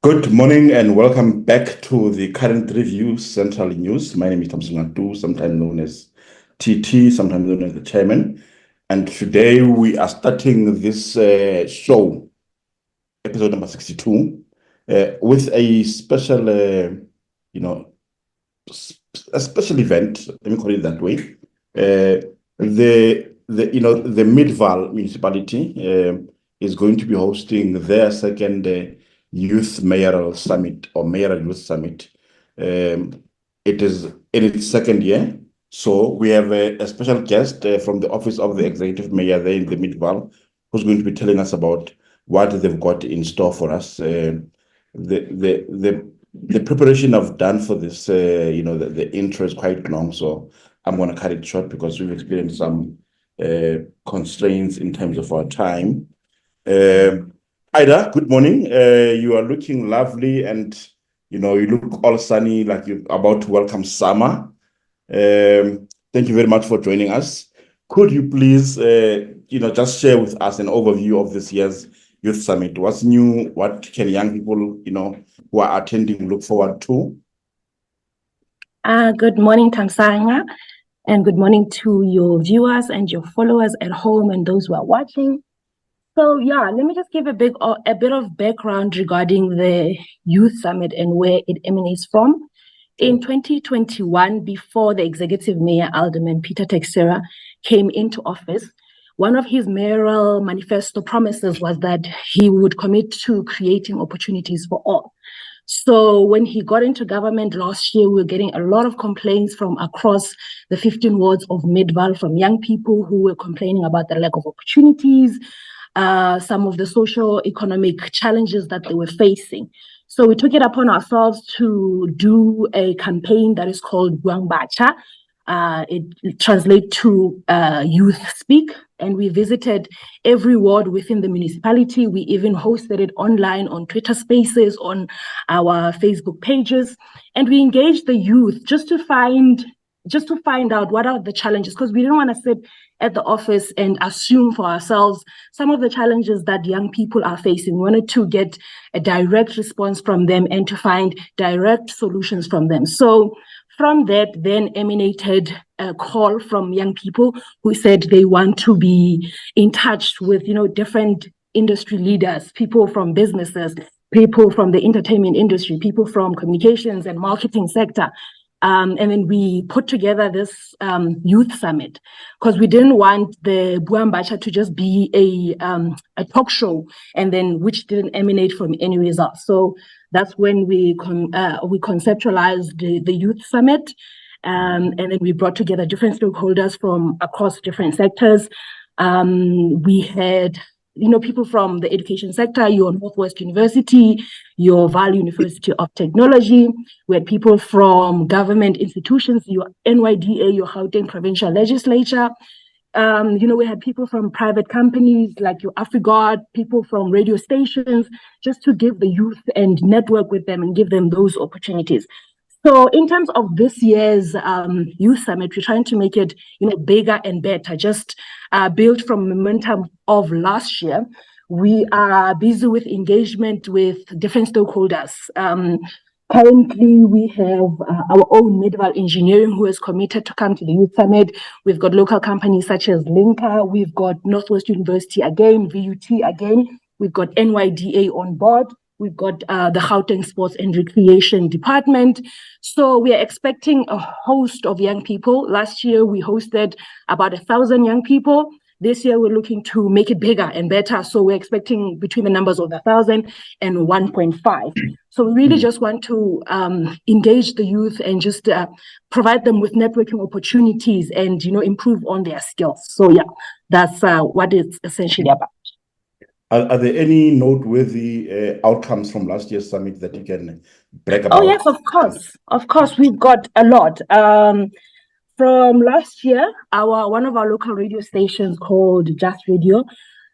Good morning and welcome back to the current review Central News. My name is Tamsungantu, sometimes known as TT, sometimes known as the chairman. And today we are starting this show, episode number 62, with a special, a special event. Let me call it that way. The Midvaal municipality is going to be hosting their second Youth Mayoral Summit or Mayoral Youth Summit. It is in its second year. So we have a special guest from the Office of the Executive Mayor there in the Midvaal, who's going to be telling us about what they've got in store for us. The preparation I've done for this, the intro is quite long, so I'm going to cut it short because we've experienced some constraints in terms of our time. Ida, good morning. You are looking lovely and, you look all sunny like you're about to welcome summer. Thank you very much for joining us. Could you please, just share with us an overview of this year's Youth Summit? What's new? What can young people, who are attending look forward to? Good morning, Tamsanga, and good morning to your viewers and your followers at home and those who are watching. So yeah, let me just give a bit of background regarding the Youth Summit and where it emanates from. In 2021, before the Executive Mayor Alderman Peter Texera came into office, one of his mayoral manifesto promises was that he would commit to creating opportunities for all. So when he got into government last year, we were getting a lot of complaints from across the 15 wards of Midvaal from young people who were complaining about the lack of opportunities, some of the social-economic challenges that they were facing. So we took it upon ourselves to do a campaign that is called Buang Bacha. It translates to Youth Speak, and we visited every ward within the municipality. We even hosted it online on Twitter Spaces, on our Facebook pages, and we engaged the youth just to find out what are the challenges, because we didn't want to sit at the office and assume for ourselves some of the challenges that young people are facing. We wanted to get a direct response from them and to find direct solutions from them. So from that then emanated a call from young people who said they want to be in touch with, different industry leaders, people from businesses, people from the entertainment industry, people from communications and marketing sector. And then we put together this youth summit because we didn't want the Buang Bacha to just be a talk show and then which didn't emanate from any results. So that's when we conceptualized the youth summit, and then we brought together different stakeholders from across different sectors. We had people from the education sector, your Northwest University, your Vaal University of Technology. We had people from government institutions, your NYDA, your Gauteng Provincial Legislature. We had people from private companies like your AfriGuard, people from radio stations, just to give the youth and network with them and give them those opportunities. So in terms of this year's Youth Summit, we're trying to make it, bigger and better, just built from momentum of last year. We are busy with engagement with different stakeholders. Currently, we have our own Midvaal Engineering who is committed to come to the Youth Summit. We've got local companies such as Linka. We've got Northwest University again, VUT again. We've got NYDA on board. We've got the Gauteng Sports and Recreation Department. So we are expecting a host of young people. Last year, we hosted about 1,000 young people. This year, we're looking to make it bigger and better. So we're expecting between the numbers of 1,000 and 1.5. So we really just want to engage the youth and just provide them with networking opportunities and, improve on their skills. So yeah, that's what it's essentially about. Are there any noteworthy outcomes from last year's summit that you can brag about? Oh, yes, of course. Of course, we've got a lot. From last year, one of our local radio stations called Just Radio,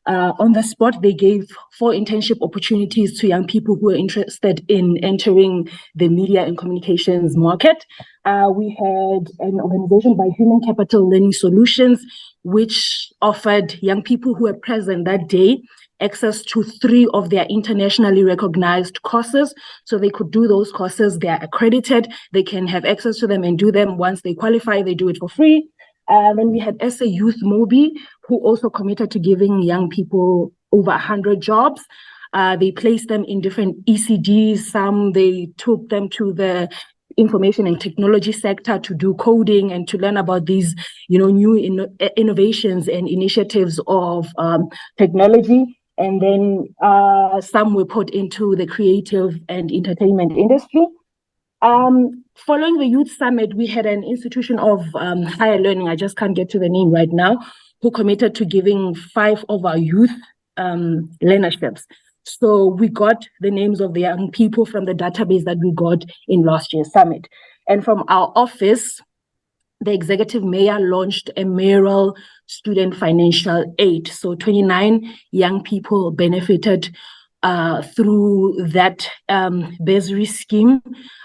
on the spot, they gave 4 internship opportunities to young people who are interested in entering the media and communications market. We had an organization by Human Capital Learning Solutions, which offered young people who were present that day access to 3 of their internationally recognized courses. So they could do those courses, they are accredited, they can have access to them and do them. Once they qualify, they do it for free. Then we had SA Youth Mobi, who also committed to giving young people over 100 jobs. They placed them in different ECDs. Some they took them to the information and technology sector to do coding and to learn about these, new innovations and initiatives of technology. And then some were put into the creative and entertainment industry. Following the Youth Summit, we had an institution of higher learning, I just can't get to the name right now, who committed to giving 5 of our youth learnerships. So we got the names of the young people from the database that we got in last year's summit. And from our office, the executive mayor launched a mayoral student financial aid. So 29 young people benefited through that bursary scheme.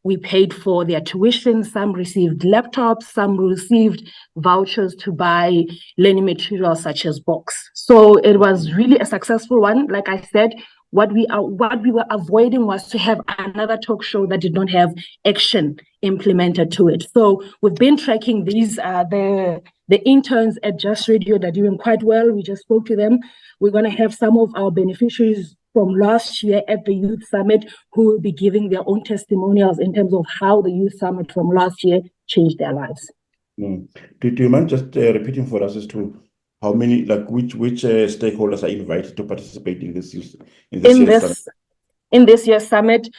We paid for their tuition. Some received laptops, some received vouchers to buy learning materials such as books. So it was really a successful one. Like I said, what we were avoiding was to have another talk show that did not have action implemented to it. So we've been tracking these. The interns at Just Radio, they're doing quite well. We just spoke to them. We're going to have some of our beneficiaries from last year at the Youth Summit who will be giving their own testimonials in terms of how the Youth Summit from last year changed their lives. Do you mind just repeating for us as to how many, like which stakeholders are invited to participate in this year's summit? In this year's summit,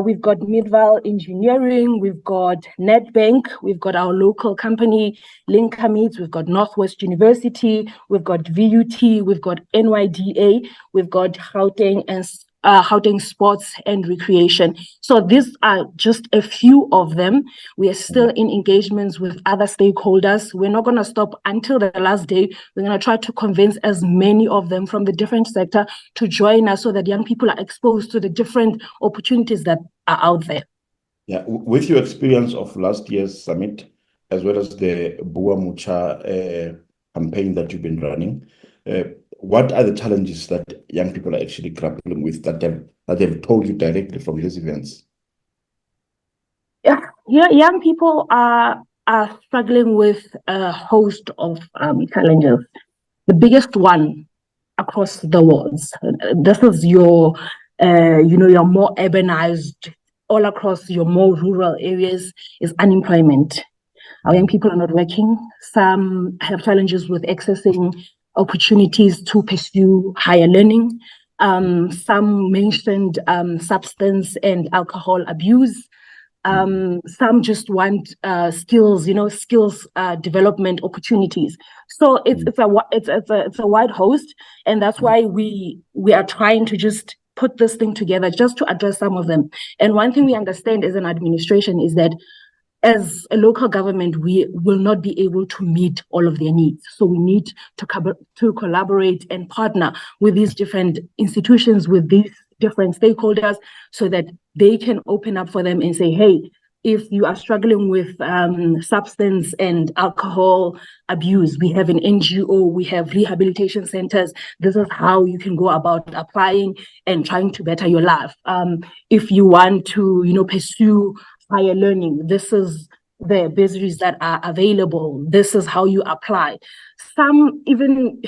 we've got Midval Engineering, we've got Nedbank, we've got our local company, Linkameets, we've got Northwest University, we've got VUT, we've got NYDA, we've got Gauteng and Gauteng Sports and Recreation. So these are just a few of them. We are still in engagements with other stakeholders. We're not going to stop until the last day. We're going to try to convince as many of them from the different sector to join us so that young people are exposed to the different opportunities that are out there. Yeah, with your experience of last year's summit, as well as the Bua Mucha campaign that you've been running, what are the challenges that young people are actually grappling with that they've told you directly from these events? Yeah, young people are struggling with a host of challenges. The biggest one across the wards. This is your, your more urbanized, all across your more rural areas is unemployment. Our young people are not working. Some have challenges with accessing opportunities to pursue higher learning. Some mentioned substance and alcohol abuse. Some just want skills development opportunities. So it's a wide host, and that's why we are trying to just put this thing together just to address some of them. And one thing we understand as an administration is that as a local government, we will not be able to meet all of their needs. So we need to collaborate and partner with these different institutions, with these different stakeholders, so that they can open up for them and say, hey, if you are struggling with substance and alcohol abuse, we have an NGO, we have rehabilitation centers. This is how you can go about applying and trying to better your life. If you want to, pursue higher learning, this is the bursaries that are available. This is how you apply. Some even,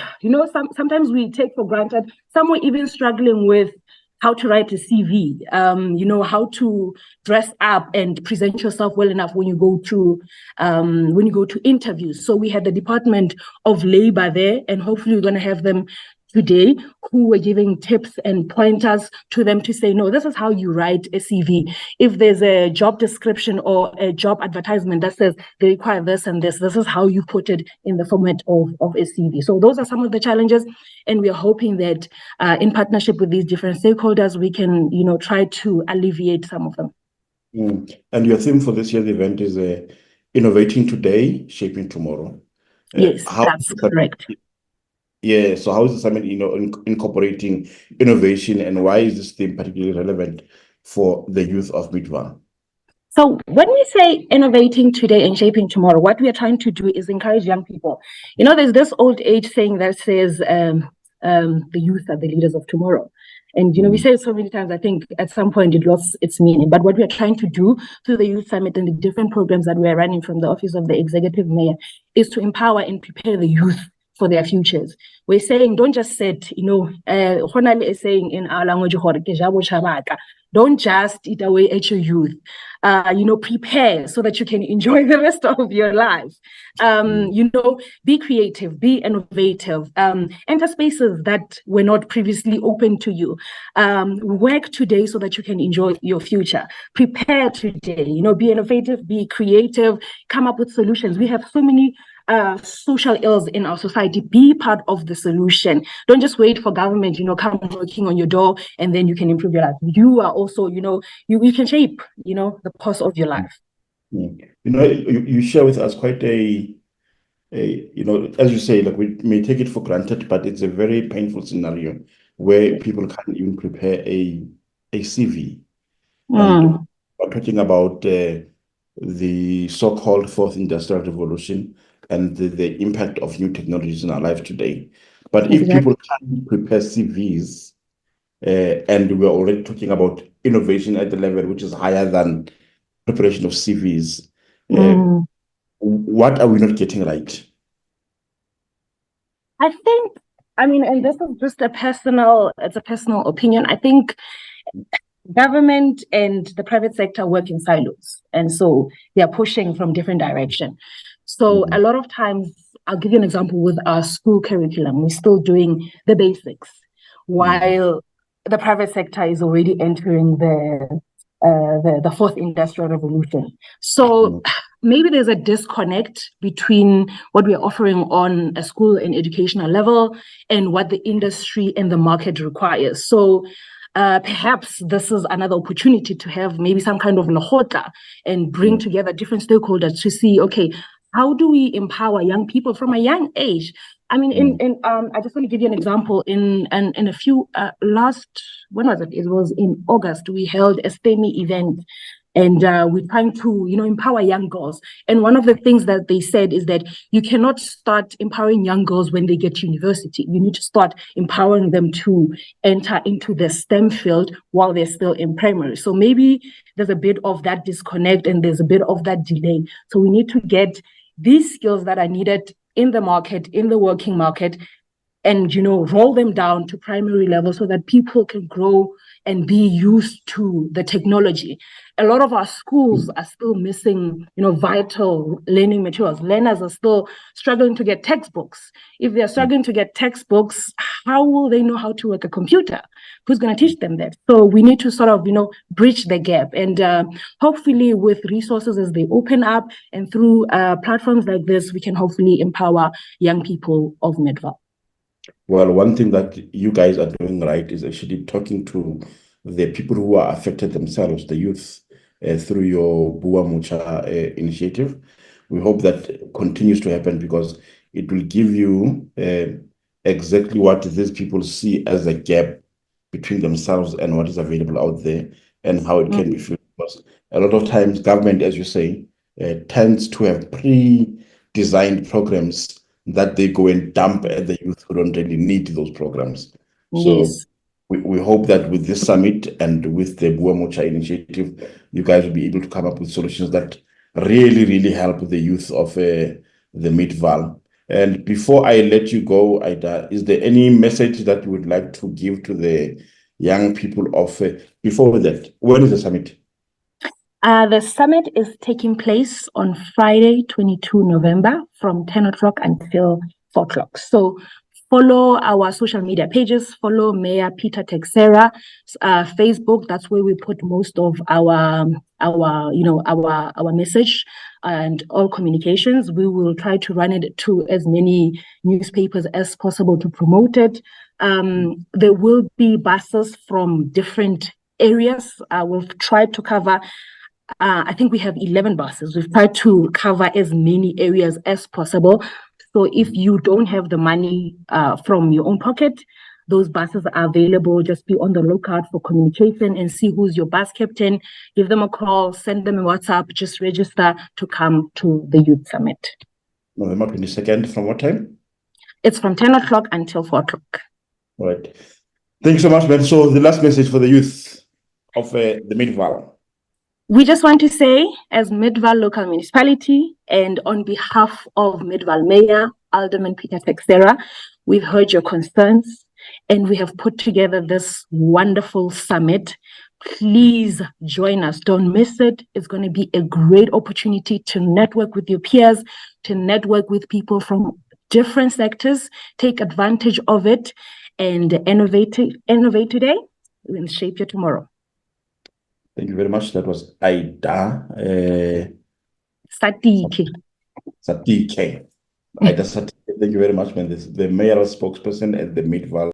sometimes we take for granted, some were even struggling with how to write a CV, how to dress up and present yourself well enough when you go to interviews. So we had the Department of Labor there, and hopefully we're going to have them today, who were giving tips and pointers to them to say, no, this is how you write a CV. If there's a job description or a job advertisement that says they require this and this is how you put it in the format of a CV. So those are some of the challenges, and we are hoping that in partnership with these different stakeholders, we can, try to alleviate some of them. And your theme for this year's event is innovating today, shaping tomorrow. Yes, that's correct. Yeah, so how is the summit, incorporating innovation, and why is this theme particularly relevant for the youth of Midval? So when we say innovating today and shaping tomorrow, what we are trying to do is encourage young people. There's this old age saying that says, the youth are the leaders of tomorrow. And, we say it so many times, I think at some point it lost its meaning. But what we are trying to do through the Youth Summit and the different programs that we're running from the Office of the Executive Mayor is to empower and prepare the youth for their futures. We're saying, don't just sit, Honali is saying in our language, don't just eat away at your youth. Prepare so that you can enjoy the rest of your life. Be creative, be innovative, enter spaces that were not previously open to you. Work today so that you can enjoy your future. Prepare today, be innovative, be creative, come up with solutions. We have so many social ills in our society. Be part of the solution. Don't just wait for government, come knocking on your door and then you can improve your life. You are also, you can shape, the course of your life. You share with us quite as you say, like we may take it for granted, but it's a very painful scenario where people can't even prepare a CV. And we're talking about the so-called fourth industrial revolution and the impact of new technologies in our life today. But if people can't prepare CVs, and we're already talking about innovation at the level which is higher than preparation of CVs, what are we not getting right? I think, and this is just a personal opinion. I think government and the private sector work in silos. And so they are pushing from different directions. So a lot of times, I'll give you an example with our school curriculum. We're still doing the basics, while the private sector is already entering the fourth industrial revolution. So maybe there's a disconnect between what we're offering on a school and educational level and what the industry and the market requires. So perhaps this is another opportunity to have maybe some kind of lahota and bring together different stakeholders to see, okay, how do we empower young people from a young age? I just want to give you an example. In a few when was it? It was in August. We held a STEMI event, and we're trying to, empower young girls. And one of the things that they said is that you cannot start empowering young girls when they get to university. You need to start empowering them to enter into the STEM field while they're still in primary. So maybe there's a bit of that disconnect and there's a bit of that delay. So we need to get these skills that are needed in the market, in the working market, and, roll them down to primary level so that people can grow and be used to the technology. A lot of our schools are still missing, vital learning materials. Learners are still struggling to get textbooks. If they're struggling to get textbooks, how will they know how to work a computer? Who's going to teach them that? So we need to sort of, bridge the gap. And hopefully with resources as they open up and through platforms like this, we can hopefully empower young people of Midvaal. Well, one thing that you guys are doing right is actually talking to the people who are affected themselves, the youth, through your Bua Mucha initiative. We hope that continues to happen because it will give you exactly what these people see as a gap between themselves and what is available out there and how it can be filled. Because a lot of times government, as you say, tends to have pre-designed programs that they go and dump at the youth who don't really need those programs. So we hope that with this summit and with the Bua Mocha initiative, you guys will be able to come up with solutions that really, really help the youth of the Midvaal. And before I let you go, Ida, is there any message that you would like to give to the young people of, before that, when is the summit? The summit is taking place on Friday, 22 November from 10 o'clock until 4 o'clock. So follow our social media pages, follow Mayor Peter Texera's Facebook. That's where we put most of our message and all communications. We will try to run it to as many newspapers as possible to promote it. There will be buses from different areas. We've tried to cover I think we have 11 buses. We've tried to cover as many areas as possible. So if you don't have the money from your own pocket, those buses are available. Just be on the lookout for communication and see who's your bus captain. Give them a call, send them a WhatsApp, just register to come to the Youth Summit. November 22nd, from what time? It's from 10 o'clock until 4 o'clock. All right. Thanks so much, man. So the last message for the youth of the Midvaal. We just want to say, as Midvaal local municipality and on behalf of Midvaal Mayor, Alderman Peter Texera, we've heard your concerns and we have put together this wonderful summit. Please join us. Don't miss it. It's going to be a great opportunity to network with your peers, to network with people from different sectors, take advantage of it and innovate today and shape your tomorrow. Thank you very much. That was Aida Satike. Satike. Aida Satike. Thank you very much, man. This is the mayoral spokesperson at the Midvaal.